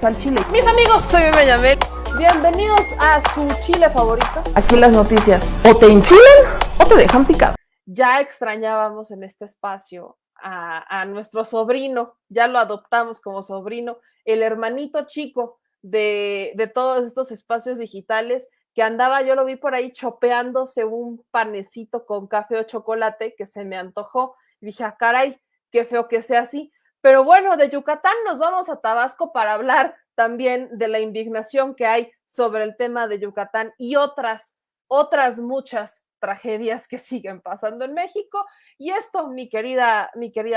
Al chile. Mis amigos, soy Meme Yamel. Bienvenidos a su chile favorito. Aquí las noticias o te enchilan o te dejan picado. Ya extrañábamos en este espacio a nuestro sobrino, ya lo adoptamos como sobrino, el hermanito chico de todos estos espacios digitales que andaba, yo lo vi por ahí chopeándose un panecito con café o chocolate que se me antojó. Y dije, ah, caray, qué feo que sea así. Pero bueno, de Yucatán nos vamos a Tabasco para hablar también de la indignación que hay sobre el tema de Yucatán y otras muchas tragedias que siguen pasando en México. Y esto, mi querida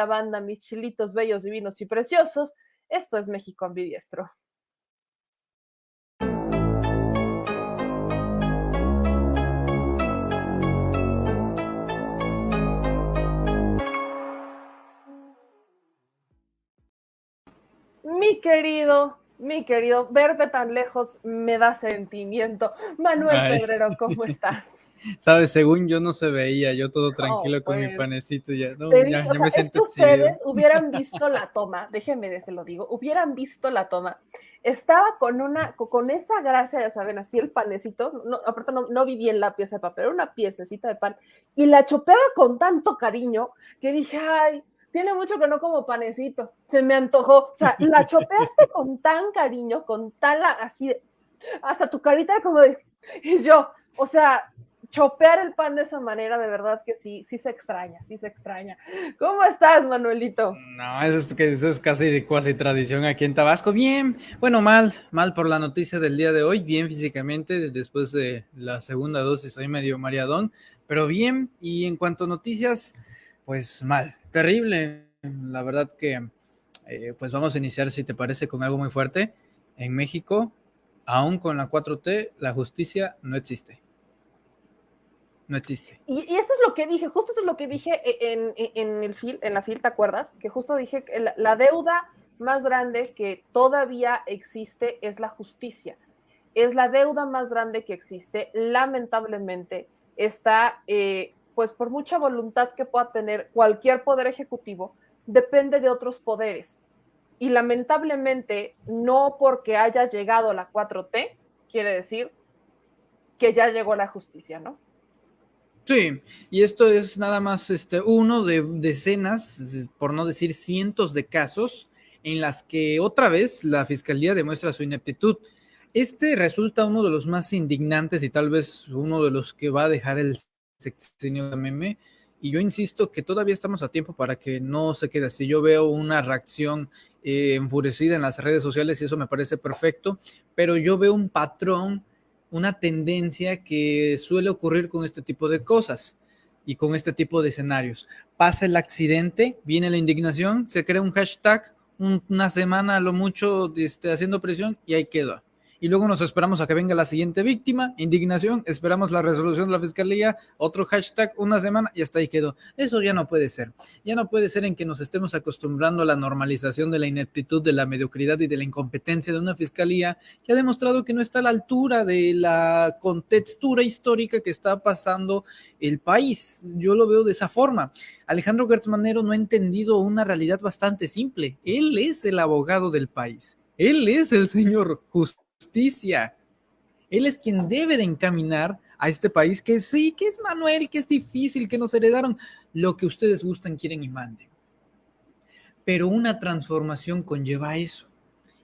banda, mis chilitos bellos, divinos y preciosos, esto es México ambidiestro. Mi querido, verte tan lejos me da sentimiento. Manuel Pedrero, ¿cómo estás? Sabes, según yo no se veía, yo todo tranquilo con mi panecito ya. No, ya me siento. Es que ustedes hubieran visto la toma, déjenme se lo digo, hubieran visto la toma. Estaba con esa gracia, ya saben, así el panecito, aparte no vi bien la pieza de papel, era una piececita de pan, y la chopeaba con tanto cariño que dije, ay, tiene mucho que no como panecito, se me antojó. O sea, la chopeaste con tan cariño, con tal así, hasta tu carita era como de, y yo, o sea, chopear el pan de esa manera, de verdad que sí se extraña. ¿Cómo estás, Manuelito? No, eso es casi de cuasi tradición aquí en Tabasco. Bien, bueno, mal por la noticia del día de hoy, bien físicamente, después de la segunda dosis soy medio mareadón, pero bien, y en cuanto a noticias, pues mal, terrible. La verdad que, pues vamos a iniciar, si te parece, con algo muy fuerte. En México, aún con la 4T, la justicia no existe. No existe. Y esto es lo que dije, justo eso es lo que dije en la FIL, ¿te acuerdas? Que justo dije que la deuda más grande que todavía existe es la justicia. Es la deuda más grande que existe. Lamentablemente está, pues por mucha voluntad que pueda tener cualquier poder ejecutivo, depende de otros poderes. Y lamentablemente, no porque haya llegado la 4T, quiere decir que ya llegó la justicia, ¿no? Sí, y esto es nada más uno de decenas, por no decir cientos de casos en las que otra vez la fiscalía demuestra su ineptitud. Este resulta uno de los más indignantes y tal vez uno de los que va a dejar el sexenio de Meme. Y yo insisto que todavía estamos a tiempo para que no se quede así. Yo veo una reacción enfurecida en las redes sociales y eso me parece perfecto, pero yo veo un patrón, una tendencia que suele ocurrir con este tipo de cosas y con este tipo de escenarios. Pasa el accidente, viene la indignación, se crea un hashtag, una semana a lo mucho haciendo presión y ahí queda. Y luego nos esperamos a que venga la siguiente víctima, indignación, esperamos la resolución de la fiscalía, otro hashtag, una semana y hasta ahí quedó. Eso ya no puede ser. Ya no puede ser en que nos estemos acostumbrando a la normalización de la ineptitud, de la mediocridad y de la incompetencia de una fiscalía que ha demostrado que no está a la altura de la contextura histórica que está pasando el país. Yo lo veo de esa forma. Alejandro Gertz Manero no ha entendido una realidad bastante simple. Él es el abogado del país. Él es el señor justicia. Él es quien debe de encaminar a este país que sí, que es Manuel, que es difícil, que nos heredaron lo que ustedes gustan, quieren y manden. Pero una transformación conlleva eso.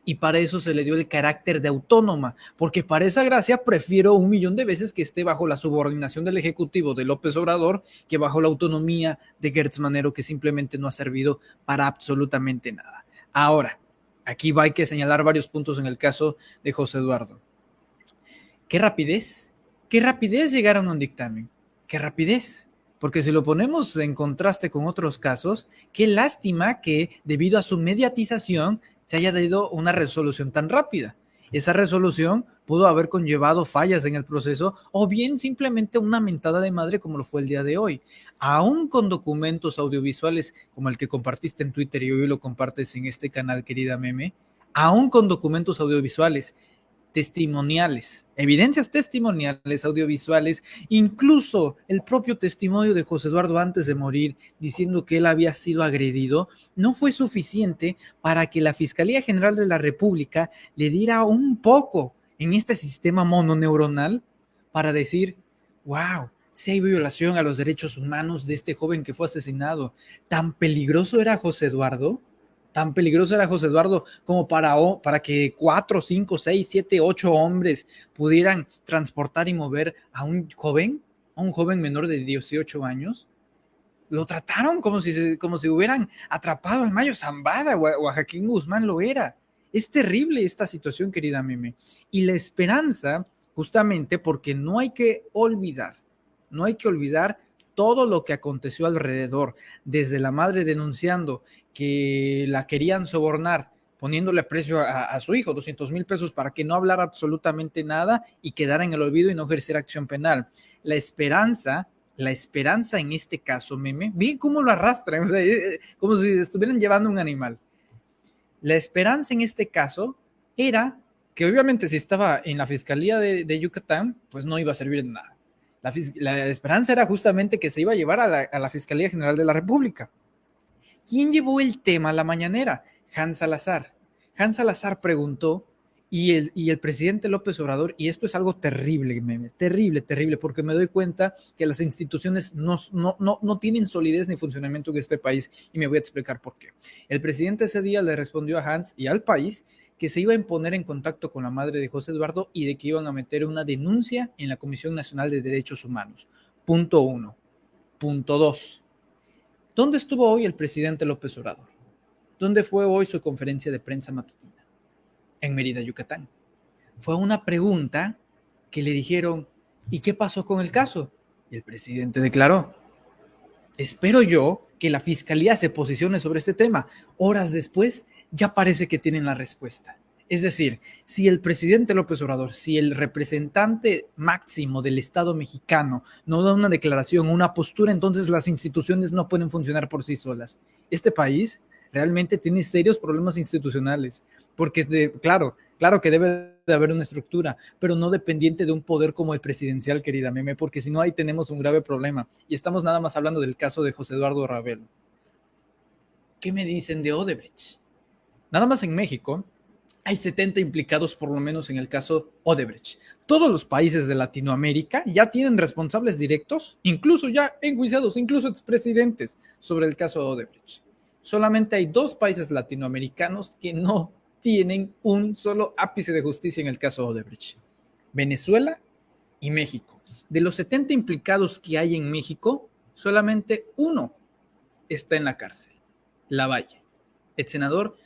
Y para eso se le dio el carácter de autónoma, porque para esa gracia prefiero 1,000,000 de veces que esté bajo la subordinación del Ejecutivo de López Obrador que bajo la autonomía de Gertz Manero, que simplemente no ha servido para absolutamente nada. Ahora, aquí hay que señalar varios puntos en el caso de José Eduardo. ¡Qué rapidez! ¡Qué rapidez llegaron a un dictamen! ¡Qué rapidez! Porque si lo ponemos en contraste con otros casos, qué lástima que debido a su mediatización se haya dado una resolución tan rápida. Esa resolución pudo haber conllevado fallas en el proceso o bien simplemente una mentada de madre como lo fue el día de hoy. Aún con documentos audiovisuales como el que compartiste en Twitter y hoy lo compartes en este canal, querida Meme, aún con documentos audiovisuales, testimoniales, evidencias testimoniales, audiovisuales, incluso el propio testimonio de José Eduardo antes de morir, diciendo que él había sido agredido, no fue suficiente para que la Fiscalía General de la República le diera un poco en este sistema mononeuronal para decir, wow, si hay violación a los derechos humanos de este joven que fue asesinado. ¿Tan peligroso era José Eduardo? ¿Tan peligroso era José Eduardo como para que 4, 5, 6, 7, 8 hombres pudieran transportar y mover a un joven menor de 18 años? Lo trataron como si hubieran atrapado al Mayo Zambada o a Joaquín Guzmán lo era. Es terrible esta situación, querida Meme. Y la esperanza, justamente porque no hay que olvidar todo lo que aconteció alrededor, desde la madre denunciando que la querían sobornar, poniéndole precio a su hijo, 200,000 pesos para que no hablara absolutamente nada y quedara en el olvido y no ejercer acción penal. La esperanza en este caso, Meme, bien cómo lo arrastran, o sea, como si estuvieran llevando un animal. La esperanza en este caso era que obviamente si estaba en la Fiscalía de Yucatán, pues no iba a servir de nada. La esperanza era justamente que se iba a llevar a la Fiscalía General de la República. ¿Quién llevó el tema a la mañanera? Hans Salazar. Hans Salazar preguntó y el presidente López Obrador, y esto es algo terrible, Meme, terrible, porque me doy cuenta que las instituciones no tienen solidez ni funcionamiento en este país y me voy a explicar por qué. El presidente ese día le respondió a Hans y al país que se iba a poner en contacto con la madre de José Eduardo y de que iban a meter una denuncia en la Comisión Nacional de Derechos Humanos. Punto 1. Punto 2. ¿Dónde estuvo hoy el presidente López Obrador? ¿Dónde fue hoy su conferencia de prensa matutina? En Mérida, Yucatán. Fue una pregunta que le dijeron, ¿y qué pasó con el caso? Y el presidente declaró, espero yo que la fiscalía se posicione sobre este tema. Horas después, ya parece que tienen la respuesta. Es decir, si el presidente López Obrador, si el representante máximo del Estado mexicano no da una declaración, una postura, entonces las instituciones no pueden funcionar por sí solas. Este país realmente tiene serios problemas institucionales, porque claro que debe de haber una estructura, pero no dependiente de un poder como el presidencial, querida Meme, porque si no ahí tenemos un grave problema. Y estamos nada más hablando del caso de José Eduardo Ravelo. ¿Qué me dicen de Odebrecht? Nada más en México hay 70 implicados por lo menos en el caso Odebrecht. Todos los países de Latinoamérica ya tienen responsables directos, incluso ya enjuiciados, incluso expresidentes sobre el caso Odebrecht. Solamente hay 2 países latinoamericanos que no tienen un solo ápice de justicia en el caso Odebrecht. Venezuela y México. De los 70 implicados que hay en México, solamente 1 está en la cárcel. Lavalle, el senador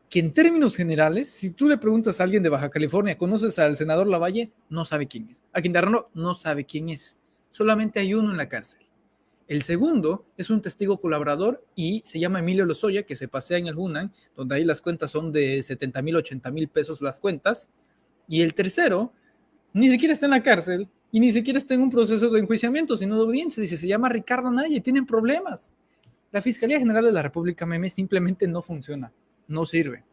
que en términos generales, si tú le preguntas a alguien de Baja California, ¿conoces al senador Lavalle? No sabe quién es. A Quintana Roo no sabe quién es. Solamente hay 1 en la cárcel. El segundo es un testigo colaborador y se llama Emilio Lozoya, que se pasea en el Hunan, donde ahí las cuentas son de 70,000, 80,000 pesos las cuentas. Y el tercero ni siquiera está en la cárcel y ni siquiera está en un proceso de enjuiciamiento, sino de audiencia. Dice, se llama Ricardo Anaya y tienen problemas. La Fiscalía General de la República, Meme, simplemente no funciona, no sirve.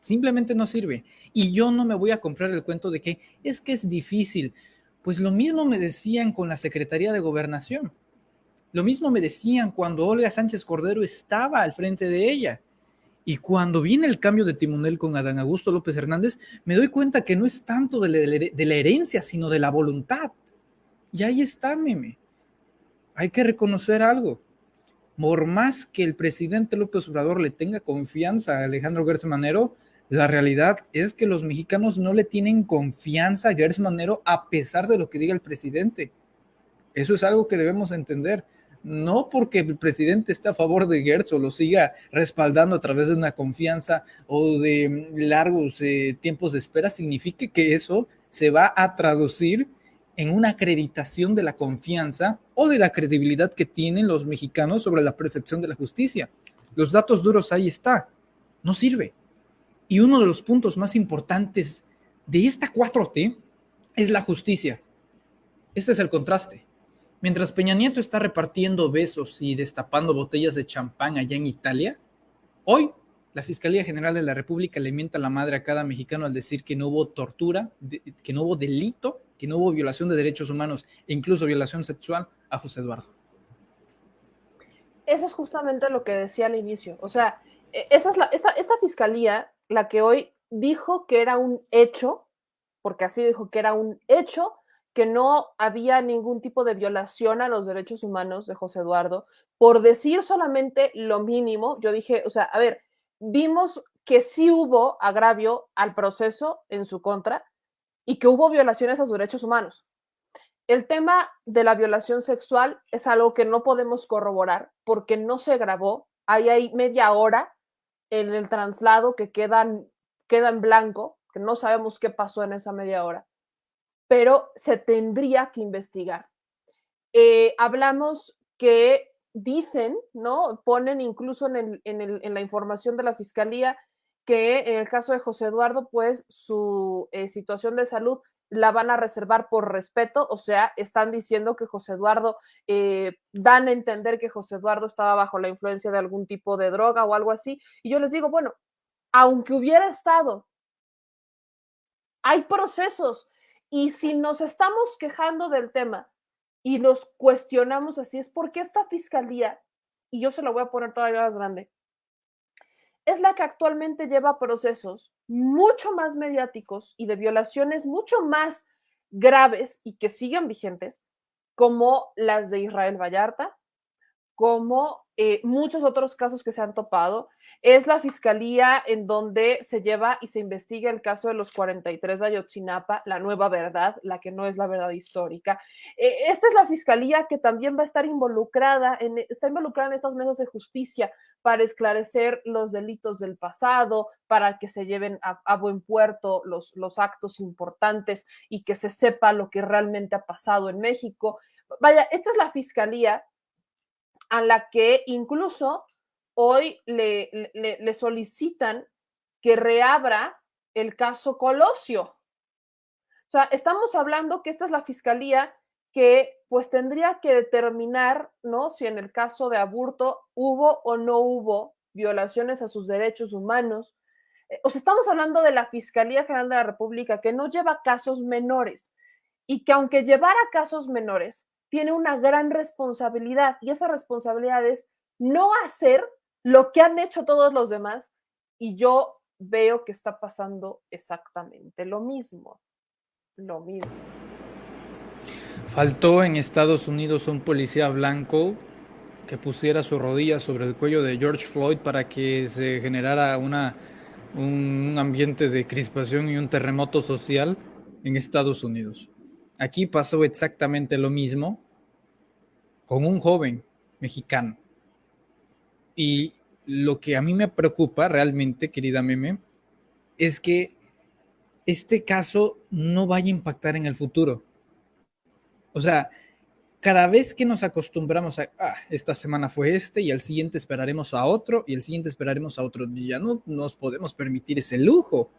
Simplemente no sirve. Y yo no me voy a comprar el cuento de que es difícil. Pues lo mismo me decían con la Secretaría de Gobernación. Lo mismo me decían cuando Olga Sánchez Cordero estaba al frente de ella. Y cuando viene el cambio de timonel con Adán Augusto López Hernández, me doy cuenta que no es tanto de la herencia, sino de la voluntad. Y ahí está, Meme. Hay que reconocer algo. Por más que el presidente López Obrador le tenga confianza a Alejandro Gertz Manero, la realidad es que los mexicanos no le tienen confianza a Gertz Manero a pesar de lo que diga el presidente. Eso es algo que debemos entender. No porque el presidente esté a favor de Gertz o lo siga respaldando a través de una confianza o de largos tiempos de espera, signifique que eso se va a traducir en una acreditación de la confianza o de la credibilidad que tienen los mexicanos sobre la percepción de la justicia. Los datos duros ahí está. No sirve. Y uno de los puntos más importantes de esta 4T es la justicia. Este es el contraste. Mientras Peña Nieto está repartiendo besos y destapando botellas de champán allá en Italia, hoy La Fiscalía General de la República le mienta la madre a cada mexicano al decir que no hubo tortura, que no hubo delito, que no hubo violación de derechos humanos e incluso violación sexual a José Eduardo. Eso es justamente lo que decía al inicio. O sea, esta fiscalía, la que hoy dijo que era un hecho, porque así dijo que era un hecho, que no había ningún tipo de violación a los derechos humanos de José Eduardo, por decir solamente lo mínimo. Yo dije, o sea, a ver, vimos que sí hubo agravio al proceso en su contra y que hubo violaciones a sus derechos humanos. El tema de la violación sexual es algo que no podemos corroborar porque no se grabó. Ahí hay media hora en el traslado que queda en blanco, que no sabemos qué pasó en esa media hora, pero se tendría que investigar. Hablamos que dicen, ¿no? Ponen incluso en la información de la fiscalía que en el caso de José Eduardo, pues su situación de salud la van a reservar por respeto, o sea, están diciendo que José Eduardo, dan a entender que José Eduardo estaba bajo la influencia de algún tipo de droga o algo así, y yo les digo, bueno, aunque hubiera estado, hay procesos, y si nos estamos quejando del tema y nos cuestionamos así, es porque esta fiscalía, y yo se lo voy a poner todavía más grande, es la que actualmente lleva procesos mucho más mediáticos y de violaciones mucho más graves y que siguen vigentes, como las de Israel Vallarta, como muchos otros casos que se han topado. Es la fiscalía en donde se lleva y se investiga el caso de los 43 de Ayotzinapa, la nueva verdad, la que no es la verdad histórica. Esta es la fiscalía que también va a estar está involucrada en estas mesas de justicia para esclarecer los delitos del pasado, para que se lleven a buen puerto los actos importantes y que se sepa lo que realmente ha pasado en México. Vaya, esta es la fiscalía a la que incluso hoy le solicitan que reabra el caso Colosio. O sea, estamos hablando que esta es la fiscalía que pues tendría que determinar, ¿no? Si en el caso de Aburto hubo o no hubo violaciones a sus derechos humanos. O sea, estamos hablando de la Fiscalía General de la República que no lleva casos menores y que aunque llevara casos menores, tiene una gran responsabilidad y esa responsabilidad es no hacer lo que han hecho todos los demás y yo veo que está pasando exactamente lo mismo. Lo mismo. Faltó en Estados Unidos un policía blanco que pusiera su rodilla sobre el cuello de George Floyd para que se generara un ambiente de crispación y un terremoto social en Estados Unidos. Aquí pasó exactamente lo mismo con un joven mexicano. Y lo que a mí me preocupa realmente, querida Meme, es que este caso no vaya a impactar en el futuro. O sea, cada vez que nos acostumbramos a, esta semana fue este y al siguiente esperaremos a otro y el siguiente esperaremos a otro, ya no nos podemos permitir ese lujo.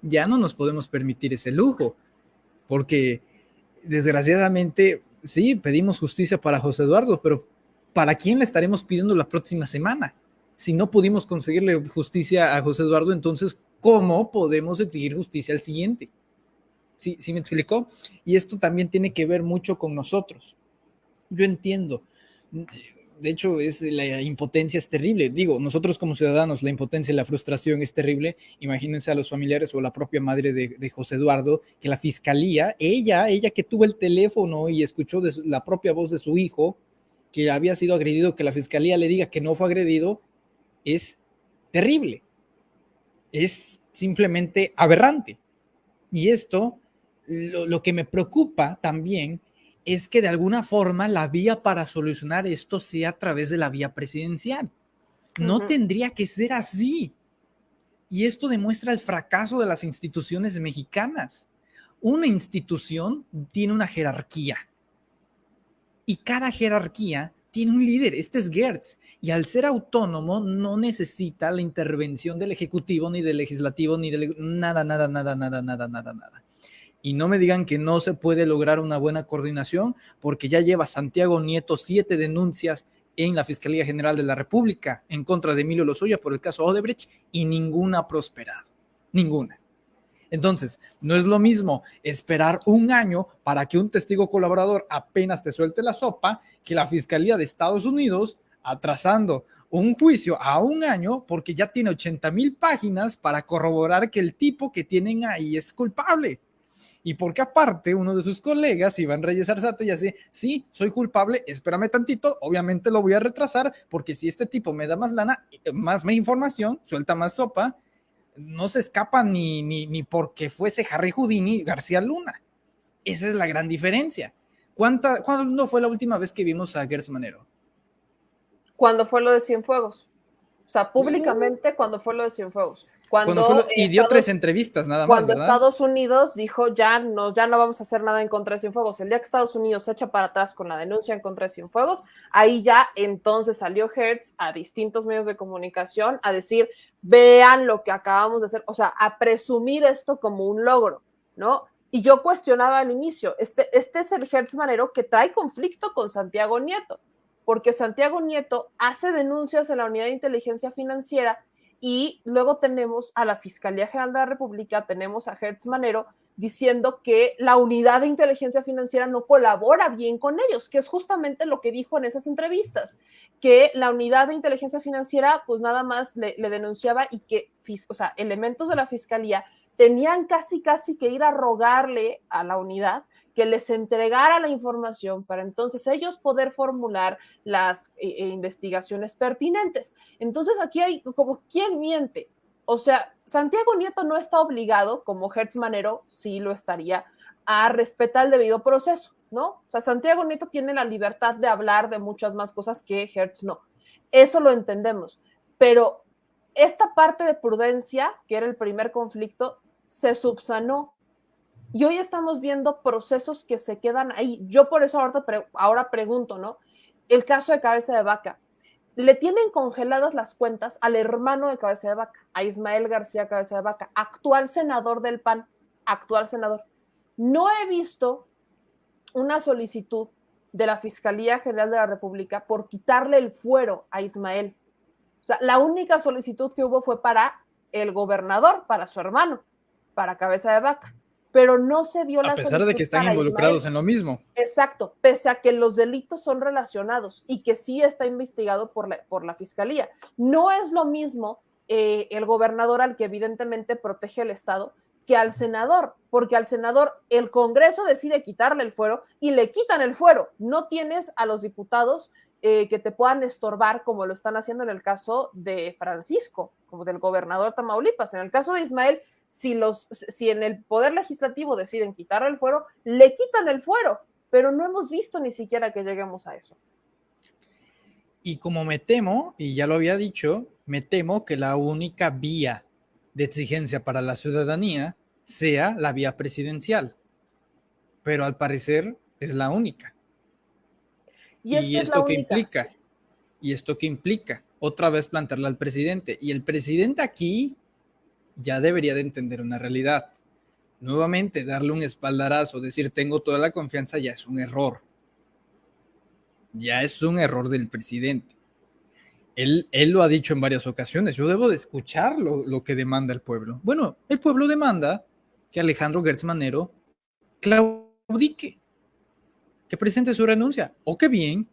Ya no nos podemos permitir ese lujo. Porque desgraciadamente, sí, pedimos justicia para José Eduardo, pero ¿para quién le estaremos pidiendo la próxima semana? Si no pudimos conseguirle justicia a José Eduardo, entonces, ¿cómo podemos exigir justicia al siguiente? ¿Sí, sí me explicó? Y esto también tiene que ver mucho con nosotros. Yo entiendo. De hecho, la impotencia es terrible. Digo, nosotros como ciudadanos, la impotencia y la frustración es terrible. Imagínense a los familiares o la propia madre de José Eduardo, que la fiscalía, ella que tuvo el teléfono y escuchó la propia voz de su hijo, que había sido agredido, que la fiscalía le diga que no fue agredido, es terrible. Es simplemente aberrante. Y esto, lo que me preocupa también es que de alguna forma la vía para solucionar esto sea a través de la vía presidencial. No tendría que ser así. Y esto demuestra el fracaso de las instituciones mexicanas. Una institución tiene una jerarquía y cada jerarquía tiene un líder. Este es Gertz. Y al ser autónomo no necesita la intervención del Ejecutivo, ni del Legislativo, ni del nada. Y no me digan que no se puede lograr una buena coordinación, porque ya lleva Santiago Nieto 7 denuncias en la Fiscalía General de la República en contra de Emilio Lozoya por el caso Odebrecht y ninguna ha prosperado. Ninguna. Entonces, no es lo mismo esperar un año para que un testigo colaborador apenas te suelte la sopa que la Fiscalía de Estados Unidos atrasando un juicio a un año porque ya tiene 80,000 páginas para corroborar que el tipo que tienen ahí es culpable. Y porque aparte uno de sus colegas, Iván Reyes Arzate, ya dice, sí, soy culpable, espérame tantito, obviamente lo voy a retrasar porque si este tipo me da más lana, más información, suelta más sopa, no se escapa ni porque fuese Harry Houdini García Luna. Esa es la gran diferencia. ¿Cuándo fue la última vez que vimos a Gertz Manero? Cuando fue lo de Cienfuegos. O sea, públicamente cuando fue lo de Cienfuegos. Y dio 3 entrevistas nada más. Cuando Estados Unidos dijo ya no vamos a hacer nada en contra de Cienfuegos. El día que Estados Unidos se echa para atrás con la denuncia en contra de Cienfuegos, ahí ya entonces salió Gertz a distintos medios de comunicación a decir, vean lo que acabamos de hacer, o sea, a presumir esto como un logro, ¿no? Y yo cuestionaba al inicio, este es el Gertz Manero que trae conflicto con Santiago Nieto, porque Santiago Nieto hace denuncias en la Unidad de Inteligencia Financiera y luego tenemos a la Fiscalía General de la República, tenemos a Gertz Manero diciendo que la Unidad de Inteligencia Financiera no colabora bien con ellos, que es justamente lo que dijo en esas entrevistas, que la Unidad de Inteligencia Financiera pues nada más le denunciaba y que, o sea, elementos de la Fiscalía tenían casi que ir a rogarle a la unidad que les entregara la información para entonces ellos poder formular las investigaciones pertinentes. Entonces aquí hay como, ¿quién miente? O sea, Santiago Nieto no está obligado, como Gertz Manero sí lo estaría, a respetar el debido proceso, ¿no? O sea, Santiago Nieto tiene la libertad de hablar de muchas más cosas que Gertz no. Eso lo entendemos, pero esta parte de prudencia, que era el primer conflicto, se subsanó. Y hoy estamos viendo procesos que se quedan ahí. Yo por eso ahora pregunto, ¿no? El caso de Cabeza de Vaca. Le tienen congeladas las cuentas al hermano de Cabeza de Vaca, a Ismael García Cabeza de Vaca, actual senador del PAN, actual senador. No he visto una solicitud de la Fiscalía General de la República por quitarle el fuero a Ismael. O sea, la única solicitud que hubo fue para el gobernador, para su hermano, para Cabeza de Vaca, pero no se dio la solicitud. A pesar de que están involucrados en lo mismo. Exacto, pese a que los delitos son relacionados y que sí está investigado por la Fiscalía. No es lo mismo el gobernador al que evidentemente protege el Estado que al senador, porque al senador el Congreso decide quitarle el fuero y le quitan el fuero. No tienes a los diputados que te puedan estorbar como lo están haciendo en el caso de Francisco, como del gobernador de Tamaulipas. En el caso de Ismael, si en el Poder Legislativo deciden quitarle el fuero, le quitan el fuero, pero no hemos visto ni siquiera que lleguemos a eso. Y como me temo, y ya lo había dicho, me temo que la única vía de exigencia para la ciudadanía sea la vía presidencial, pero al parecer es la única. ¿Y esto qué implica? Sí. ¿Y esto qué implica? Otra vez plantearla al presidente. Y el presidente aquí ya debería de entender una realidad. Nuevamente, darle un espaldarazo, decir tengo toda la confianza, ya es un error. Ya es un error del presidente. Él lo ha dicho en varias ocasiones. Yo debo de escuchar lo que demanda el pueblo. Bueno, el pueblo demanda que Alejandro Gertz Manero claudique, que presente su renuncia, o que bien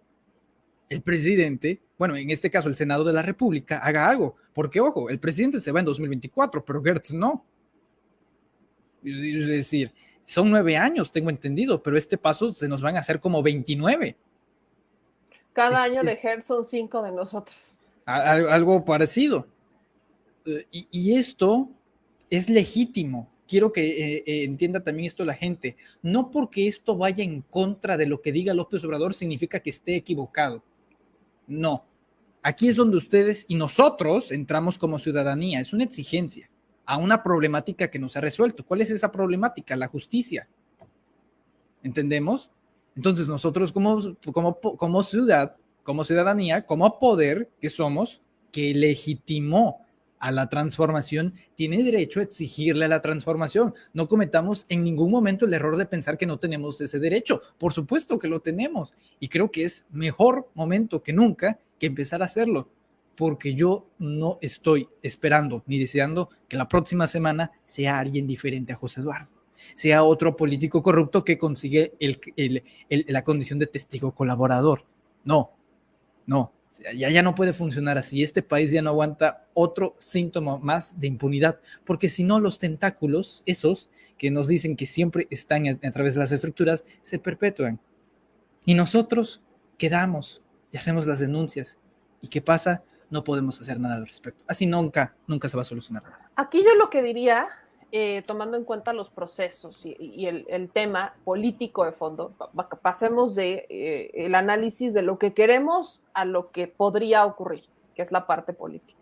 el presidente, bueno, en este caso el Senado de la República, haga algo, porque ojo, el presidente se va en 2024, pero Gertz no. Es decir, son 9 años, tengo entendido, pero este paso se nos van a hacer como 29. Cada año de Gertz son 5 de nosotros. Algo parecido. Y esto es legítimo. Quiero que entienda también esto la gente. No porque esto vaya en contra de lo que diga López Obrador significa que esté equivocado. No. Aquí es donde ustedes y nosotros entramos como ciudadanía. Es una exigencia a una problemática que no se ha resuelto. ¿Cuál es esa problemática? La justicia. ¿Entendemos? Entonces nosotros como ciudadanía, como poder que somos, que legitimó a la transformación, tiene derecho a exigirle a la transformación. No cometamos en ningún momento el error de pensar que no tenemos ese derecho. Por supuesto que lo tenemos. Y creo que es mejor momento que nunca que empezar a hacerlo. Porque yo no estoy esperando ni deseando que la próxima semana sea alguien diferente a José Eduardo, sea otro político corrupto que consigue la condición de testigo colaborador. No, no, ya no puede funcionar así. Este país ya no aguanta otro síntoma más de impunidad, porque si no los tentáculos, esos que nos dicen que siempre están a través de las estructuras, se perpetúan. Y nosotros quedamos y hacemos las denuncias. ¿Y qué pasa? No podemos hacer nada al respecto. Así nunca se va a solucionar nada. Aquí yo lo que diría, tomando en cuenta los procesos y el tema político de fondo, pasemos de el análisis de lo que queremos a lo que podría ocurrir, que es la parte política.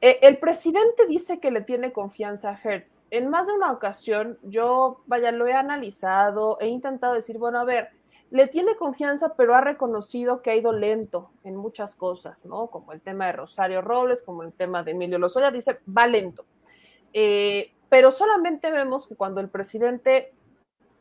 El presidente dice que le tiene confianza a Hertz. En más de una ocasión, yo, lo he analizado, he intentado decir, bueno, a ver, le tiene confianza, pero ha reconocido que ha ido lento en muchas cosas, ¿no? Como el tema de Rosario Robles, como el tema de Emilio Lozoya, dice, va lento. Pero solamente vemos que cuando el presidente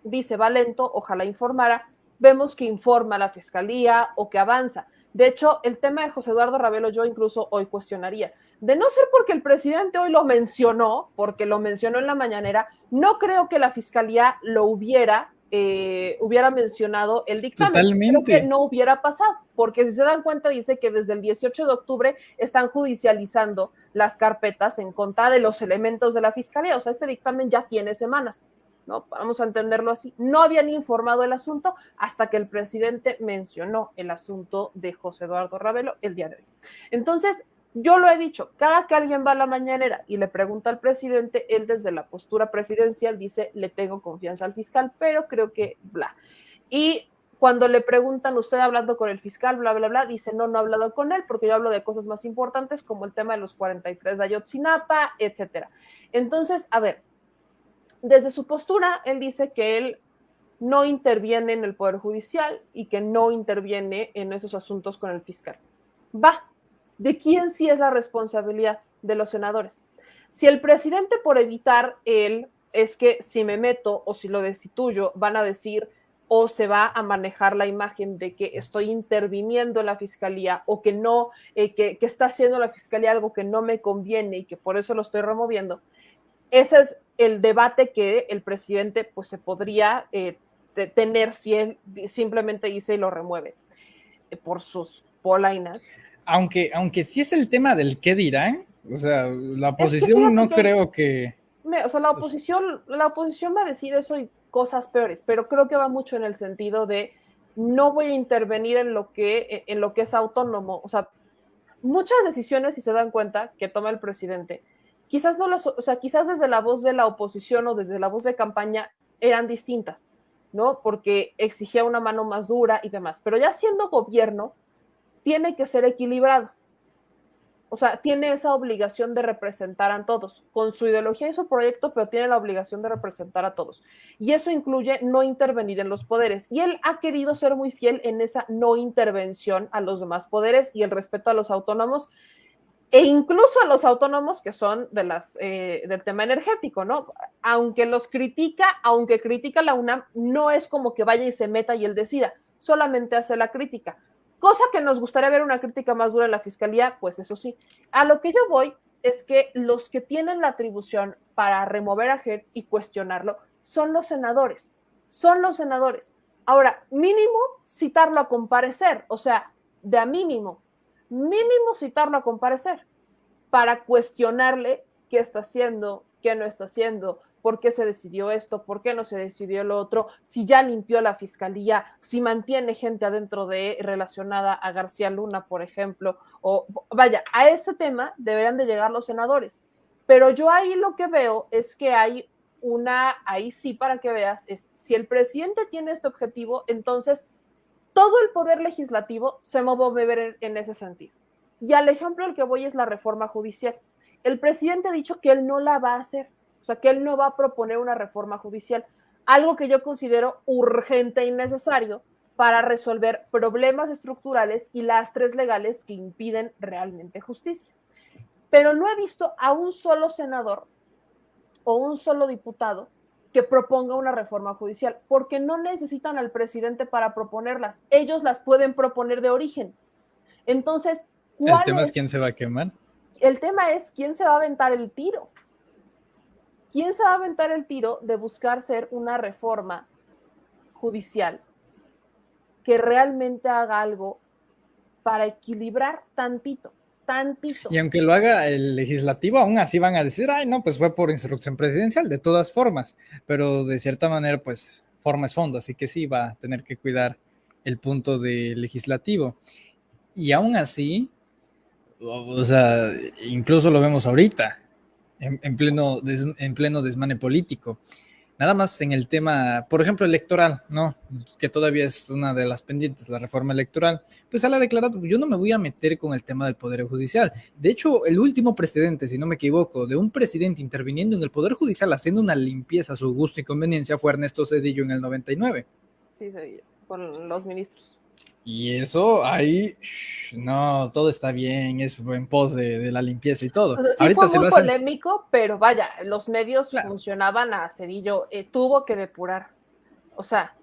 dice va lento, ojalá informara, vemos que informa a la fiscalía o que avanza. De hecho, el tema de José Eduardo Ravelo yo incluso hoy cuestionaría. De no ser porque el presidente hoy lo mencionó, porque lo mencionó en la mañanera, no creo que la fiscalía lo hubiera mencionado el dictamen. Totalmente. Creo que no hubiera pasado, porque si se dan cuenta dice que desde el 18 de octubre están judicializando las carpetas en contra de los elementos de la fiscalía. O sea, este dictamen ya tiene semanas, ¿no? Vamos a entenderlo así. No habían informado el asunto hasta que el presidente mencionó el asunto de José Eduardo Ravelo el día de hoy. Entonces, yo lo he dicho, cada que alguien va a la mañanera y le pregunta al presidente, él desde la postura presidencial dice, le tengo confianza al fiscal, pero creo que bla. Y cuando le preguntan, ¿usted hablando con el fiscal, bla, bla, bla? Dice, no he hablado con él porque yo hablo de cosas más importantes como el tema de los 43 de Ayotzinapa, etcétera. Entonces, a ver, desde su postura, él dice que él no interviene en el Poder Judicial y que no interviene en esos asuntos con el fiscal. Va. ¿De quién sí es la responsabilidad? De los senadores. Si el presidente, por evitar él, es que si me meto o si lo destituyo, van a decir o se va a manejar la imagen de que estoy interviniendo en la fiscalía o que no, que está haciendo la fiscalía algo que no me conviene y que por eso lo estoy removiendo. Ese es el debate que el presidente pues se podría tener si él simplemente dice y lo remueve por sus polainas. Aunque sí es el tema del qué dirán, o sea, la oposición no creo que... O sea, la oposición va a decir eso y cosas peores, pero creo que va mucho en el sentido de no voy a intervenir en lo que es autónomo. O sea, muchas decisiones, si se dan cuenta, que toma el presidente, quizás no las, o sea, quizás desde la voz de la oposición o desde la voz de campaña eran distintas, ¿no? Porque exigía una mano más dura y demás, pero ya siendo gobierno, tiene que ser equilibrado. O sea, tiene esa obligación de representar a todos, con su ideología y su proyecto, pero tiene la obligación de representar a todos. Y eso incluye no intervenir en los poderes. Y él ha querido ser muy fiel en esa no intervención a los demás poderes y el respeto a los autónomos, e incluso a los autónomos que son del tema energético, ¿no? Aunque critica la UNAM, no es como que vaya y se meta y él decida, solamente hace la crítica. Cosa que nos gustaría ver una crítica más dura en la fiscalía, pues eso sí. A lo que yo voy es que los que tienen la atribución para remover a Hertz y cuestionarlo son los senadores. Ahora, mínimo citarlo a comparecer, o sea, de a mínimo citarlo a comparecer para cuestionarle qué está haciendo, qué no está haciendo, por qué se decidió esto, por qué no se decidió lo otro, si ya limpió la fiscalía, si mantiene gente adentro relacionada a García Luna, por ejemplo, o vaya, a ese tema deberían de llegar los senadores. Pero yo ahí lo que veo es que hay ahí sí para que veas, es si el presidente tiene este objetivo, entonces todo el poder legislativo se va a mover en ese sentido. Y al ejemplo al que voy es la reforma judicial. El presidente ha dicho que él no la va a hacer, o sea, que él no va a proponer una reforma judicial, algo que yo considero urgente e innecesario para resolver problemas estructurales y lastres legales que impiden realmente justicia. pero no he visto a un solo senador o un solo diputado que proponga una reforma judicial, porque no necesitan al presidente para proponerlas, ellos las pueden proponer de origen. Entonces, El tema es quién se va a quemar. El tema es quién se va a aventar el tiro. ¿Quién se va a aventar el tiro de buscar ser una reforma judicial que realmente haga algo para equilibrar tantito? Y aunque lo haga el legislativo, aún así van a decir, ay, no, pues fue por instrucción presidencial, de todas formas, pero de cierta manera, pues, forma es fondo, así que sí va a tener que cuidar el punto del legislativo. Y aún así, o sea, incluso lo vemos ahorita, en pleno desmane político. Nada más en el tema, por ejemplo, electoral, ¿no? Que todavía es una de las pendientes, la reforma electoral. Pues él ha declarado, yo no me voy a meter con el tema del Poder Judicial. De hecho, el último precedente, si no me equivoco, de un presidente interviniendo en el Poder Judicial haciendo una limpieza a su gusto y conveniencia fue Ernesto Zedillo en el 99. Sí, con los ministros. Y eso ahí, no, todo está bien, es en pos de la limpieza y todo. O sea, sí Ahorita fue muy polémico, pero vaya, los medios funcionaban a Zedillo, tuvo que depurar. O sea,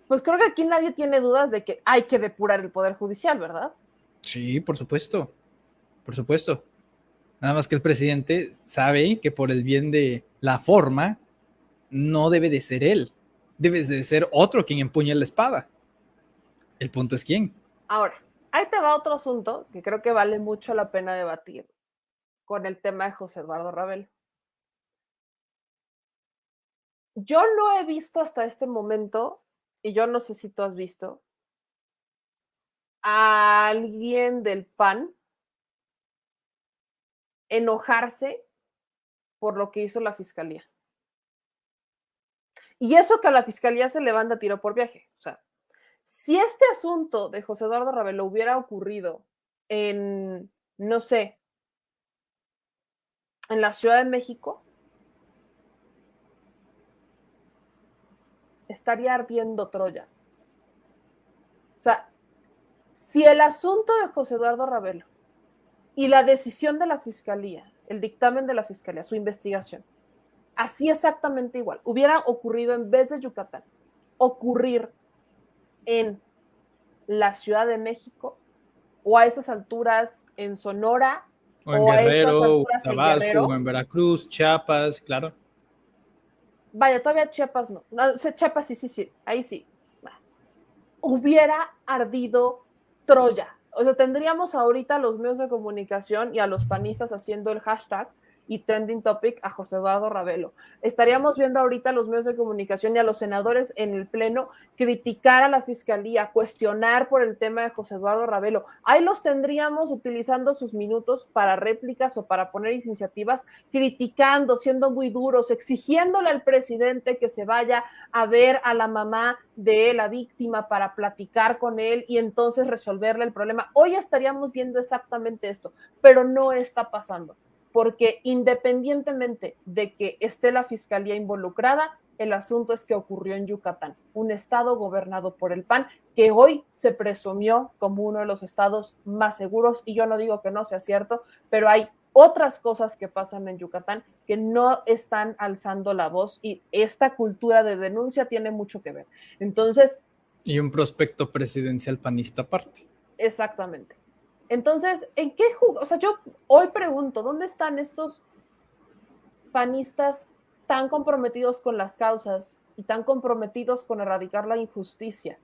pues creo que aquí nadie tiene dudas de que hay que depurar el Poder Judicial, ¿verdad? Sí, por supuesto, por supuesto. Nada más que el presidente sabe que por el bien de la forma, no debe de ser él, debe de ser otro quien empuñe la espada. El punto es quién. Ahora, ahí te va otro asunto que creo que vale mucho la pena debatir con el tema de José Eduardo Ravelo. Yo no he visto hasta este momento, y yo no sé si tú has visto, a alguien del PAN enojarse por lo que hizo la fiscalía. Y eso que a la fiscalía se levanta tiro por viaje. O sea, si este asunto de José Eduardo Ravelo hubiera ocurrido en, no sé, en la Ciudad de México, estaría ardiendo Troya. O sea, si el asunto de José Eduardo Ravelo y la decisión de la fiscalía, el dictamen de la fiscalía, su investigación, así exactamente igual, hubiera ocurrido en vez de Yucatán, ocurrir en la Ciudad de México o a estas alturas en Sonora o en Guerrero, o en Tabasco, Guerrero, o en Veracruz, Chiapas, claro. Vaya, todavía Chiapas no. Chiapas sí, ahí sí. Hubiera ardido Troya. O sea, tendríamos ahorita a los medios de comunicación y a los panistas haciendo el hashtag y trending topic a José Eduardo Ravelo. Estaríamos viendo ahorita a los medios de comunicación y a los senadores en el pleno criticar a la fiscalía, cuestionar por el tema de José Eduardo Ravelo. Ahí los tendríamos utilizando sus minutos para réplicas o para poner iniciativas, criticando, siendo muy duros, exigiéndole al presidente que se vaya a ver a la mamá de la víctima para platicar con él y entonces resolverle el problema. Hoy estaríamos viendo exactamente esto, pero no está pasando. Porque independientemente de que esté la fiscalía involucrada, el asunto es que ocurrió en Yucatán, un estado gobernado por el PAN, que hoy se presumió como uno de los estados más seguros, y yo no digo que no sea cierto, pero hay otras cosas que pasan en Yucatán que no están alzando la voz, y esta cultura de denuncia tiene mucho que ver. Entonces... Y un prospecto presidencial panista aparte. Exactamente. Entonces, ¿en qué o sea, yo hoy pregunto, ¿dónde están estos panistas tan comprometidos con las causas y tan comprometidos con erradicar la injusticia?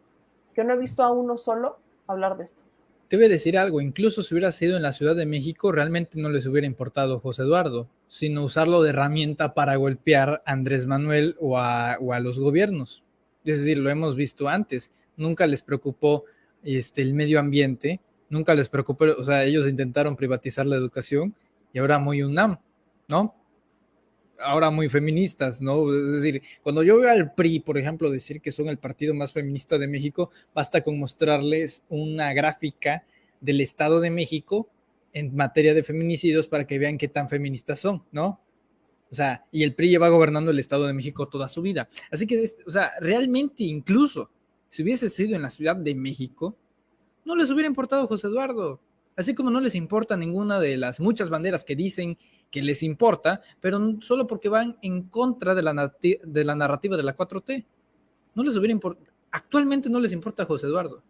Que no he visto a uno solo hablar de esto. Te voy a decir algo, incluso si hubiera sido en la Ciudad de México, realmente no les hubiera importado José Eduardo, sino usarlo de herramienta para golpear a Andrés Manuel o a los gobiernos. Es decir, lo hemos visto antes, nunca les preocupó el medio ambiente, nunca les preocupó, o sea, ellos intentaron privatizar la educación y ahora muy UNAM, ¿no? Ahora muy feministas, ¿no? Es decir, cuando yo veo al PRI, por ejemplo, decir que son el partido más feminista de México, basta con mostrarles una gráfica del Estado de México en materia de feminicidios para que vean qué tan feministas son, ¿no? O sea, y el PRI lleva gobernando el Estado de México toda su vida. Así que, o sea, realmente incluso si hubiese sido en la Ciudad de México, no les hubiera importado José Eduardo. Así como no les importa ninguna de las muchas banderas que dicen que les importa, pero solo porque van en contra de la narrativa de la 4T. No les hubiera importado. Actualmente no les importa a José Eduardo.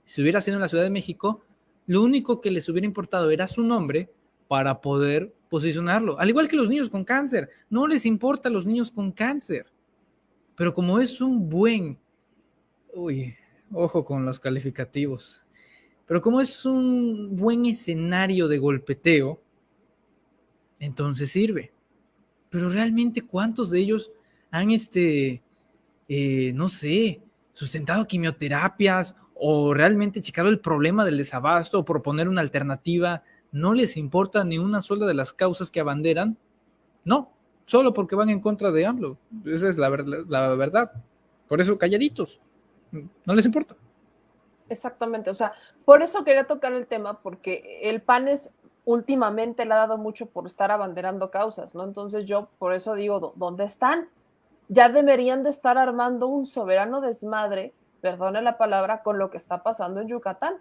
Si hubiera sido en la Ciudad de México, lo único que les hubiera importado era su nombre para poder posicionarlo. Al igual que los niños con cáncer. No les importa a los niños con cáncer. Pero como es un buen... Uy, ojo con los calificativos. Pero como es un buen escenario de golpeteo, entonces sirve. Pero realmente, ¿cuántos de ellos han, no sé, sustentado quimioterapias o realmente checado el problema del desabasto o proponer una alternativa? ¿No les importa ni una sola de las causas que abanderan? No, solo porque van en contra de AMLO. Esa es la verdad. Por eso calladitos. No les importa. Exactamente, o sea, por eso quería tocar el tema, porque el PAN últimamente le ha dado mucho por estar abanderando causas, ¿no? Entonces yo por eso digo, ¿dónde están? Ya deberían de estar armando un soberano desmadre, perdone la palabra, con lo que está pasando en Yucatán.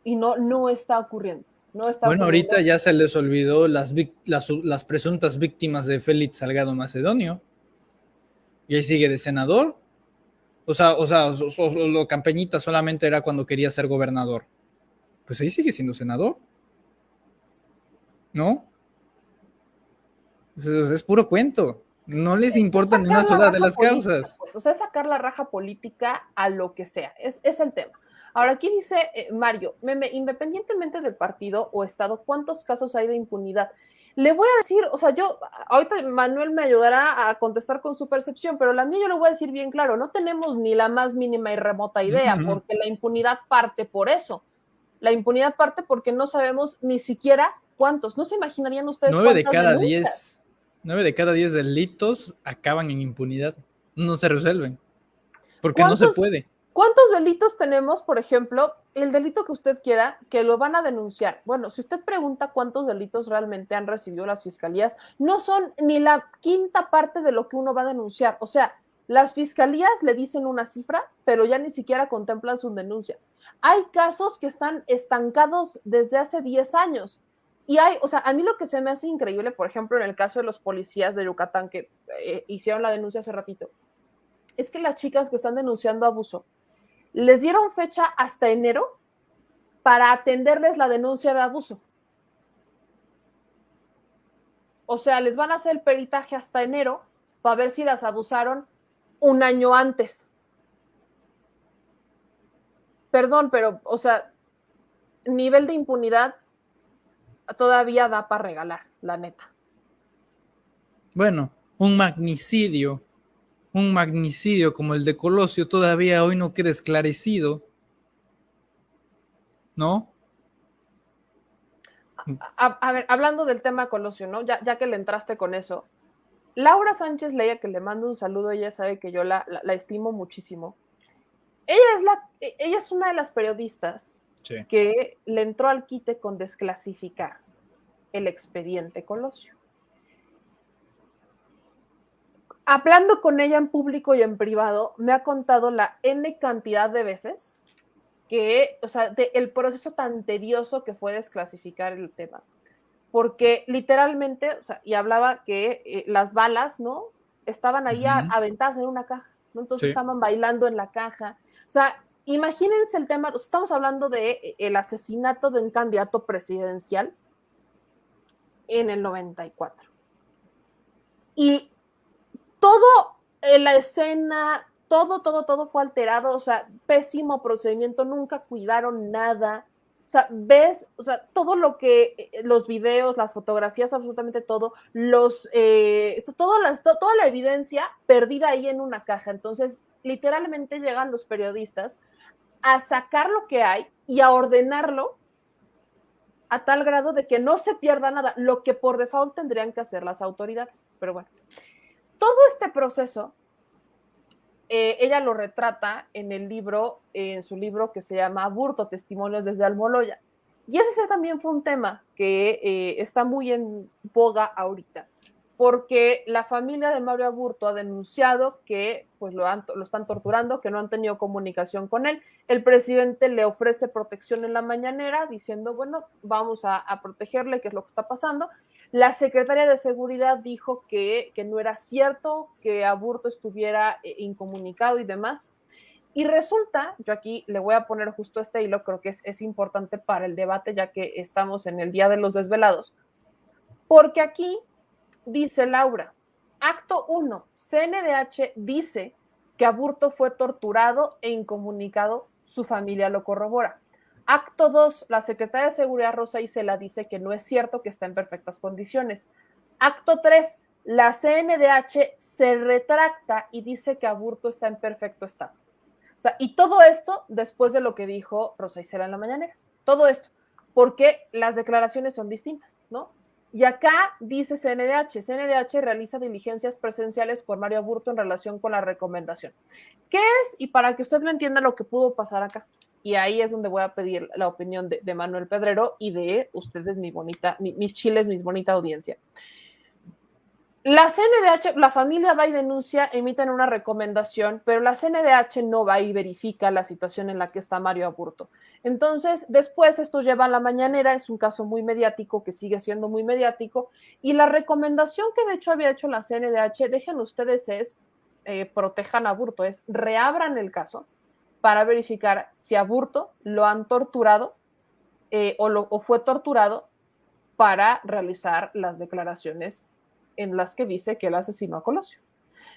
Y no está ocurriendo. No está Bueno, ocurriendo. ahorita ya se les olvidó las presuntas víctimas de Félix Salgado Macedonio. Y ahí sigue de senador. O sea, lo Campeñita solamente era cuando quería ser gobernador. Pues ahí sigue siendo senador. ¿No? Es puro cuento. No les importa ni una sola de las causas. Pues, o sea, es sacar la raja política a lo que sea. Es el tema. Ahora, aquí dice Mario, Meme, independientemente del partido o estado, ¿cuántos casos hay de impunidad? Le voy a decir, o sea, ahorita Manuel me ayudará a contestar con su percepción, pero la mía yo le voy a decir bien claro, no tenemos ni la más mínima y remota idea, porque la impunidad parte por eso. La impunidad parte porque no sabemos ni siquiera cuántos. ¿No se imaginarían ustedes 9 de cuántas cada denuncias? 10, 9 de cada 10 delitos acaban en impunidad. No se resuelven. Porque no se puede. ¿Cuántos delitos tenemos, por ejemplo, el delito que usted quiera, que lo van a denunciar? Bueno, si usted pregunta cuántos delitos realmente han recibido las fiscalías, no son ni la quinta parte de lo que uno va a denunciar. O sea, las fiscalías le dicen una cifra, pero ya ni siquiera contemplan su denuncia. Hay casos que están estancados desde hace 10 años. Y o sea, a mí lo que se me hace increíble, por ejemplo, en el caso de los policías de Yucatán que hicieron la denuncia hace ratito, es que las chicas que están denunciando abuso, les dieron fecha hasta enero para atenderles la denuncia de abuso. O sea, les van a hacer el peritaje hasta enero para ver si las abusaron un año antes. Perdón, pero, o sea, nivel de impunidad todavía da para regalar, la neta. Bueno, un magnicidio como el de Colosio todavía hoy no queda esclarecido, ¿no? A ver, hablando del tema Colosio, ¿no? Ya que le entraste con eso, Laura Sánchez Leia, que le mando un saludo, ella sabe que yo la estimo muchísimo. Ella es una de las periodistas que le entró al quite con desclasificar el expediente Colosio. Hablando con ella en público y en privado, me ha contado la N cantidad de veces que, o sea, el proceso tan tedioso que fue desclasificar el tema. Porque literalmente, o sea, y hablaba que las balas, ¿no? Estaban ahí aventadas en una caja, ¿no? Entonces estaban bailando en la caja. O sea, imagínense el tema, estamos hablando de el asesinato de un candidato presidencial en el 94. Y todo en la escena, todo fue alterado, o sea, pésimo procedimiento, nunca cuidaron nada. O sea, ves, o sea, todo lo que, los videos, las fotografías, absolutamente todo, toda la evidencia perdida ahí en una caja. Entonces, literalmente llegan los periodistas a sacar lo que hay y a ordenarlo a tal grado de que no se pierda nada, lo que por default tendrían que hacer las autoridades. Pero bueno, todo este proceso, ella lo retrata en su libro que se llama Aburto, Testimonios desde Almoloya. Y ese también fue un tema que está muy en boga ahorita, porque la familia de Mario Aburto ha denunciado que pues lo están torturando, que no han tenido comunicación con él. El presidente le ofrece protección en la mañanera diciendo, bueno, vamos a protegerle, qué es lo que está pasando. La secretaria de Seguridad dijo que no era cierto que Aburto estuviera incomunicado y demás. Y resulta, yo aquí le voy a poner justo este hilo, creo que es importante para el debate, ya que estamos en el Día de los Desvelados, porque aquí dice Laura, acto 1, CNDH dice que Aburto fue torturado e incomunicado, su familia lo corrobora. Acto 2, la secretaria de Seguridad Rosa Isela dice que no es cierto, que está en perfectas condiciones. Acto 3, la CNDH se retracta y dice que Aburto está en perfecto estado. O sea, y todo esto después de lo que dijo Rosa Isela en la mañanera. Todo esto, porque las declaraciones son distintas, ¿no? Y acá dice CNDH realiza diligencias presenciales con Mario Aburto en relación con la recomendación. ¿Qué es? Y para que usted me entienda lo que pudo pasar acá. Y ahí es donde voy a pedir la opinión de Manuel Pedrero y de ustedes, mis chiles, mis bonita audiencia. La CNDH, la familia va y denuncia, emiten una recomendación, pero la CNDH no va y verifica la situación en la que está Mario Aburto. Entonces, después esto lleva a la mañanera, es un caso muy mediático, que sigue siendo muy mediático, y la recomendación que de hecho había hecho la CNDH, dejen ustedes, es protejan a Aburto, es reabran el caso para verificar si Aburto lo han torturado o fue torturado para realizar las declaraciones en las que dice que él asesinó a Colosio.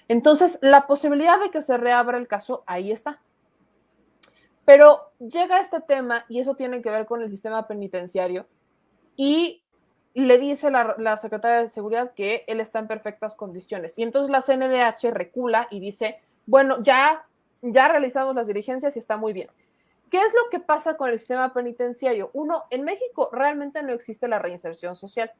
Entonces, la posibilidad de que se reabra el caso, ahí está. Pero llega este tema, y eso tiene que ver con el sistema penitenciario, y le dice la secretaria de Seguridad que él está en perfectas condiciones. Y entonces la CNDH recula y dice, bueno, ya realizamos las diligencias y está muy bien. ¿Qué es lo que pasa con el sistema penitenciario? Uno, en México realmente no existe la reinserción social.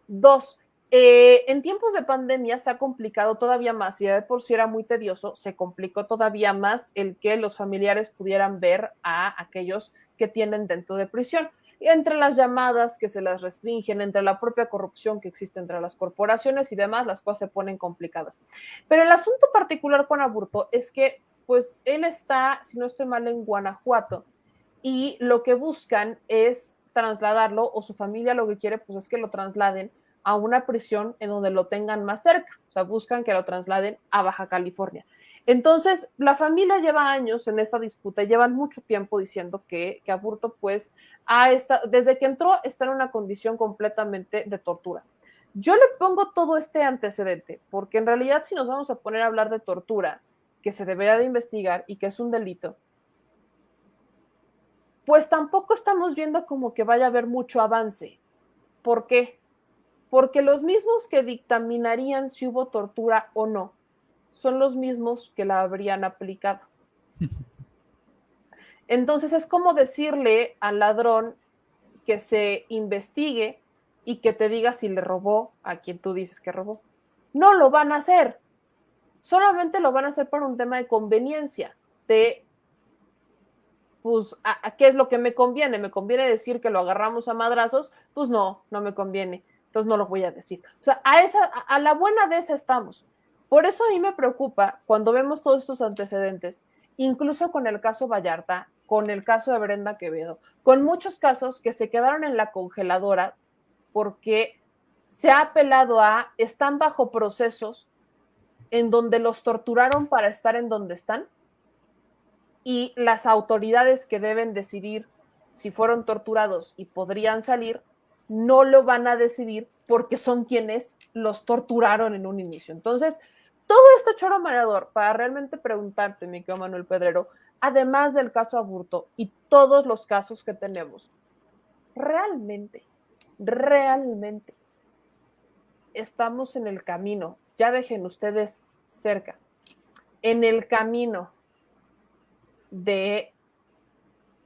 Dos, en tiempos de pandemia se ha complicado todavía más, y de por sí era muy tedioso, se complicó todavía más el que los familiares pudieran ver a aquellos que tienen dentro de prisión. Entre las llamadas que se las restringen, entre la propia corrupción que existe entre las corporaciones y demás, las cosas se ponen complicadas. Pero el asunto particular con Aburto es que, pues, él está, si no estoy mal, en Guanajuato, y lo que buscan es trasladarlo, o su familia lo que quiere, pues, es que lo trasladen a una prisión en donde lo tengan más cerca. O sea, buscan que lo trasladen a Baja California. Entonces, la familia lleva años en esta disputa, llevan mucho tiempo diciendo que Aburto, pues, desde que entró, está en una condición completamente de tortura. Yo le pongo todo este antecedente, porque en realidad, si nos vamos a poner a hablar de tortura, que se debería de investigar y que es un delito, pues tampoco estamos viendo como que vaya a haber mucho avance. ¿Por qué? Porque los mismos que dictaminarían si hubo tortura o no son los mismos que la habrían aplicado. Entonces es como decirle al ladrón que se investigue y que te diga si le robó a quien tú dices que robó. No lo van a hacer. Solamente lo van a hacer por un tema de conveniencia, de pues, ¿a qué es lo que me conviene? ¿Me conviene decir que lo agarramos a madrazos? Pues no me conviene. Entonces no lo voy a decir. O sea, a la buena de esa estamos. Por eso a mí me preocupa cuando vemos todos estos antecedentes, incluso con el caso Vallarta, con el caso de Brenda Quevedo, con muchos casos que se quedaron en la congeladora porque se ha apelado están bajo procesos en donde los torturaron para estar en donde están, y las autoridades que deben decidir si fueron torturados y podrían salir, no lo van a decidir porque son quienes los torturaron en un inicio. Entonces, todo este choro mareador para realmente preguntarte, mi querido Manuel Pedrero, además del caso Aburto y todos los casos que tenemos, realmente estamos en el camino, ya dejen ustedes cerca, en el camino de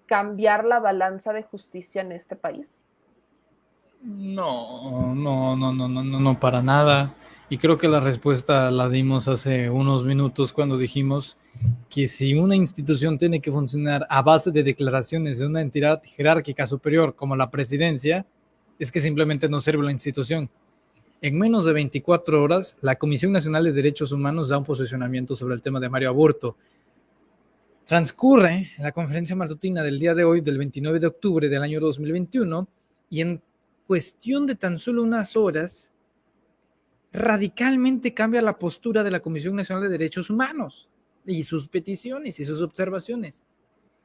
cambiar la balanza de justicia en este país. No, para nada. Y creo que la respuesta la dimos hace unos minutos cuando dijimos que si una institución tiene que funcionar a base de declaraciones de una entidad jerárquica superior como la presidencia, es que simplemente no sirve la institución. En menos de 24 horas, la Comisión Nacional de Derechos Humanos da un posicionamiento sobre el tema de Mario Aburto. Transcurre la conferencia matutina del día de hoy, del 29 de octubre del año 2021, y en cuestión de tan solo unas horas, radicalmente cambia la postura de la Comisión Nacional de Derechos Humanos y sus peticiones y sus observaciones.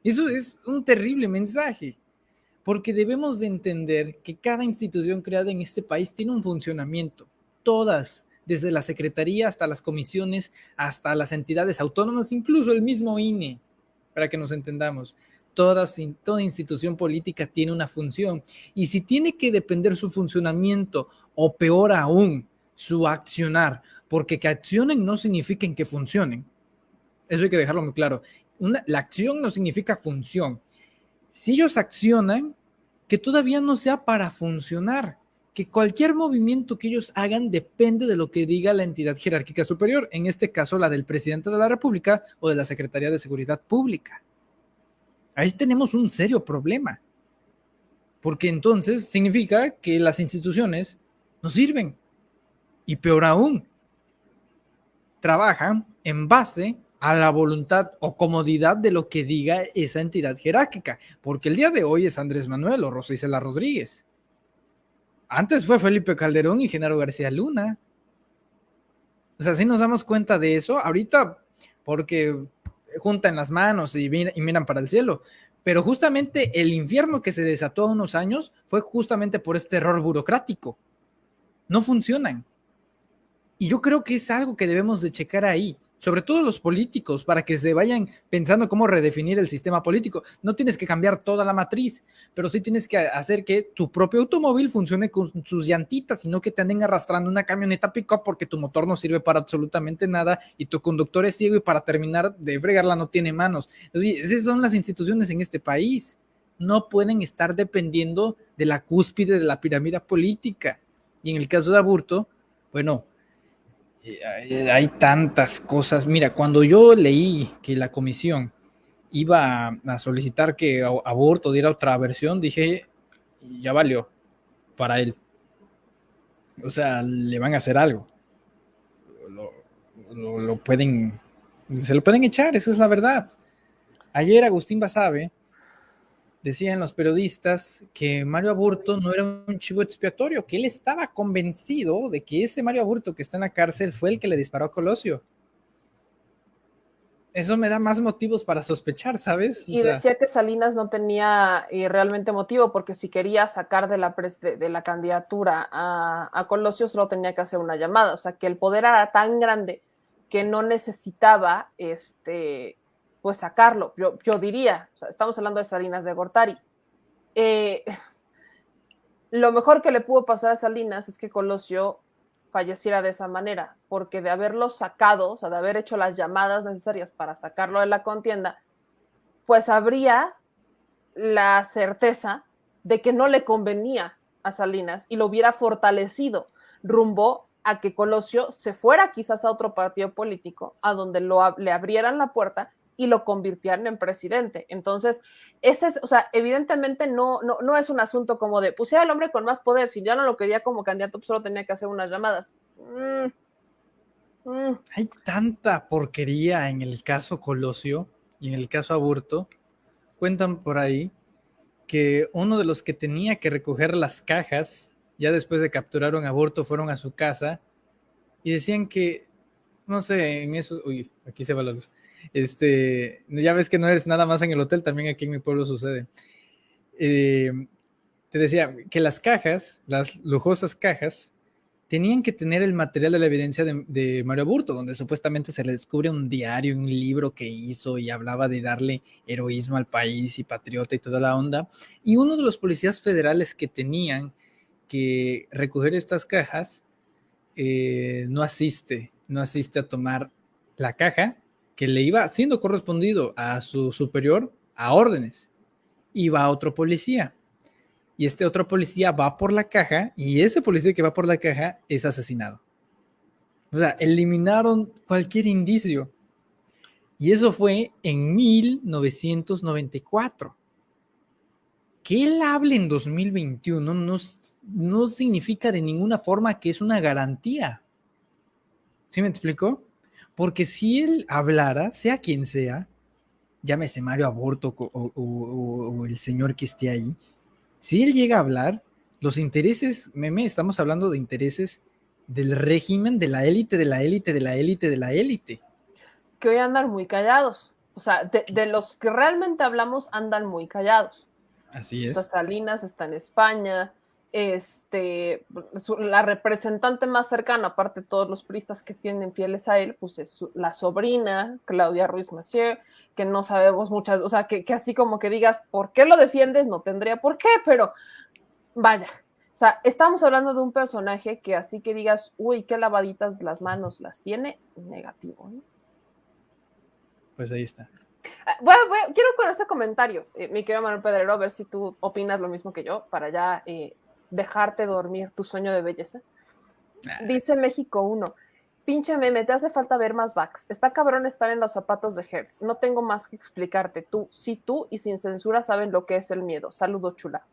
Eso es un terrible mensaje, porque debemos de entender que cada institución creada en este país tiene un funcionamiento, todas, desde la Secretaría hasta las comisiones, hasta las entidades autónomas, incluso el mismo INE, para que nos entendamos. Toda institución política tiene una función, y si tiene que depender su funcionamiento, o peor aún, su accionar, porque que accionen no significa que funcionen. Eso hay que dejarlo muy claro. La acción no significa función. Si ellos accionan, que todavía no sea para funcionar, que cualquier movimiento que ellos hagan depende de lo que diga la entidad jerárquica superior, en este caso la del presidente de la República o de la Secretaría de Seguridad Pública. Ahí tenemos un serio problema, porque entonces significa que las instituciones no sirven, y peor aún, trabajan en base a la voluntad o comodidad de lo que diga esa entidad jerárquica, porque el día de hoy es Andrés Manuel o Rosa Isela Rodríguez. Antes fue Felipe Calderón y Genaro García Luna. O sea, si nos damos cuenta de eso, ahorita, porque juntan las manos y miran para el cielo, pero justamente el infierno que se desató hace unos años fue justamente por este error burocrático. No funcionan. Y yo creo que es algo que debemos de checar ahí, sobre todo los políticos, para que se vayan pensando cómo redefinir el sistema político. No tienes que cambiar toda la matriz, pero sí tienes que hacer que tu propio automóvil funcione con sus llantitas y no que te anden arrastrando una camioneta pick-up porque tu motor no sirve para absolutamente nada y tu conductor es ciego y para terminar de fregarla no tiene manos. Entonces, esas son las instituciones en este país. No pueden estar dependiendo de la cúspide de la pirámide política. Y en el caso de Aburto, bueno, hay tantas cosas. Mira, cuando yo leí que la comisión iba a solicitar que Aburto diera otra versión, dije, ya valió para él. O sea, le van a hacer algo. Lo pueden, se lo pueden echar, esa es la verdad. Ayer Agustín Basabe decían los periodistas que Mario Aburto no era un chivo expiatorio, que él estaba convencido de que ese Mario Aburto que está en la cárcel fue el que le disparó a Colosio. Eso me da más motivos para sospechar, ¿sabes? Y decía que Salinas no tenía realmente motivo, porque si quería sacar de la candidatura a Colosio, solo tenía que hacer una llamada. O sea, que el poder era tan grande que no necesitaba pues sacarlo. Yo diría, o sea, estamos hablando de Salinas de Gortari. Lo mejor que le pudo pasar a Salinas es que Colosio falleciera de esa manera, porque de haberlo sacado, o sea, de haber hecho las llamadas necesarias para sacarlo de la contienda, pues habría la certeza de que no le convenía a Salinas y lo hubiera fortalecido rumbo a que Colosio se fuera quizás a otro partido político, a donde le abrieran la puerta y lo convirtieran en presidente. Entonces, ese es, o sea, evidentemente no es un asunto como de pusiera al hombre con más poder, si ya no lo quería como candidato, pues solo tenía que hacer unas llamadas. Hay tanta porquería en el caso Colosio y en el caso Aburto. Cuentan por ahí que uno de los que tenía que recoger las cajas, ya después de capturar un Aburto, fueron a su casa y decían que, no sé, en eso, uy, aquí se va la luz. Ya ves que no es nada más en el hotel, también aquí en mi pueblo sucede. Te decía que las cajas, las lujosas cajas, tenían que tener el material de la evidencia de Mario Aburto, donde supuestamente se le descubre un diario, un libro que hizo y hablaba de darle heroísmo al país y patriota y toda la onda. Y uno de los policías federales que tenían que recoger estas cajas no asiste a tomar la caja que le iba siendo correspondido a su superior a órdenes. Y va otro policía. Y este otro policía va por la caja y ese policía que va por la caja es asesinado. O sea, eliminaron cualquier indicio. Y eso fue en 1994. que él hable en 2021 no significa de ninguna forma que es una garantía. ¿Sí me explico? Porque si él hablara, sea quien sea, llámese Mario Aborto o el señor que esté ahí, si él llega a hablar, los intereses, meme, estamos hablando de intereses del régimen, de la élite, de la élite, de la élite, de la élite. Que hoy andan muy callados. O sea, de los que realmente hablamos andan muy callados. Así O sea, es. Salinas está en España, la representante más cercana, aparte de todos los priistas que tienen fieles a él, pues es la sobrina, Claudia Ruiz Massieu, que no sabemos muchas, o sea, que así como que digas, ¿por qué lo defiendes? No tendría por qué, pero vaya. O sea, estamos hablando de un personaje que así que digas, uy, qué lavaditas las manos las tiene, negativo, ¿no? Pues ahí está. Quiero con este comentario, mi querido Manuel Pedrero, a ver si tú opinas lo mismo que yo, para ya dejarte dormir tu sueño de belleza. Dice México 1, pinche meme, te hace falta ver más backs. Está cabrón estar en los zapatos de Hertz. No tengo más que explicarte. Tú, sí tú y sin censura saben lo que es el miedo. Saludo, chula.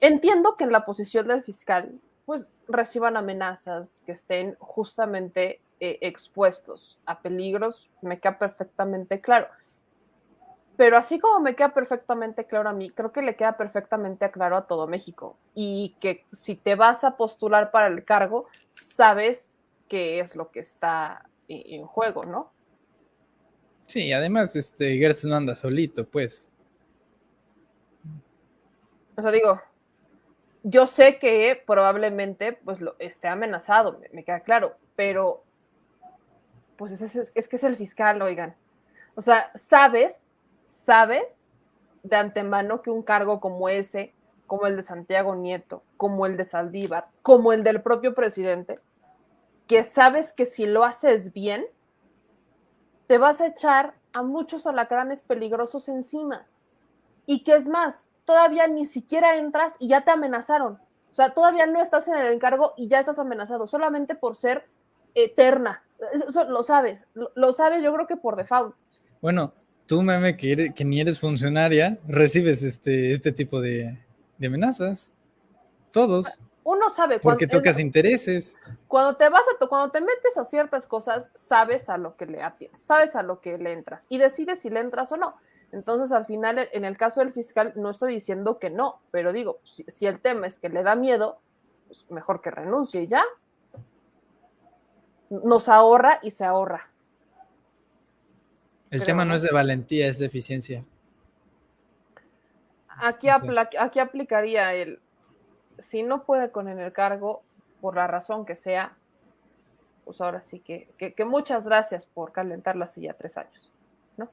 Entiendo que en la posición del fiscal, pues reciban amenazas, que estén justamente expuestos a peligros, me queda perfectamente claro. Pero así como me queda perfectamente claro a mí, creo que le queda perfectamente claro a todo México. Y que si te vas a postular para el cargo, sabes qué es lo que está en juego, ¿no? Sí, además, Gertz no anda solito, pues. O sea, digo, yo sé que probablemente pues esté amenazado, me queda claro, pero pues es que es el fiscal, oigan. O sea, sabes de antemano que un cargo como ese, como el de Santiago Nieto, como el de Saldívar, como el del propio presidente, que sabes que si lo haces bien, te vas a echar a muchos alacranes peligrosos encima. Y que es más, todavía ni siquiera entras y ya te amenazaron. O sea, todavía no estás en el encargo y ya estás amenazado, solamente por ser eterna. Eso lo sabes, lo sabes yo creo que por default. Bueno, tú, meme, que ni eres funcionaria, recibes este tipo de amenazas. Todos. Uno sabe Porque tocas intereses. cuando te metes a ciertas cosas, sabes a lo que le atiendes, sabes a lo que le entras y decides si le entras o no. Entonces, al final, en el caso del fiscal, no estoy diciendo que no, pero digo, si el tema es que le da miedo, pues mejor que renuncie y ya. Nos ahorra y se ahorra. El Pero tema bueno, no es de valentía, es de eficiencia. aquí aplicaría el, si no puede con el cargo, por la razón que sea, pues ahora sí que muchas gracias por calentar la silla 3 años, ¿no?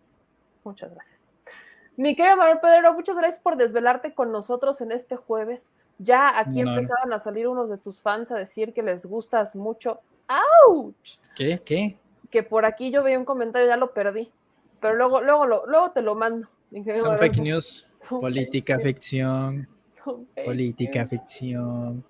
Muchas gracias. Mi querido Manuel Pedrero, muchas gracias por desvelarte con nosotros en este jueves. Ya aquí empezaron a salir unos de tus fans a decir que les gustas mucho. ¡Auch! ¿Qué? Que por aquí yo veía un comentario, ya lo perdí. Pero luego te lo mando. Son fake news. Son Política, fake news. ficción. Son fake Política, news. ficción.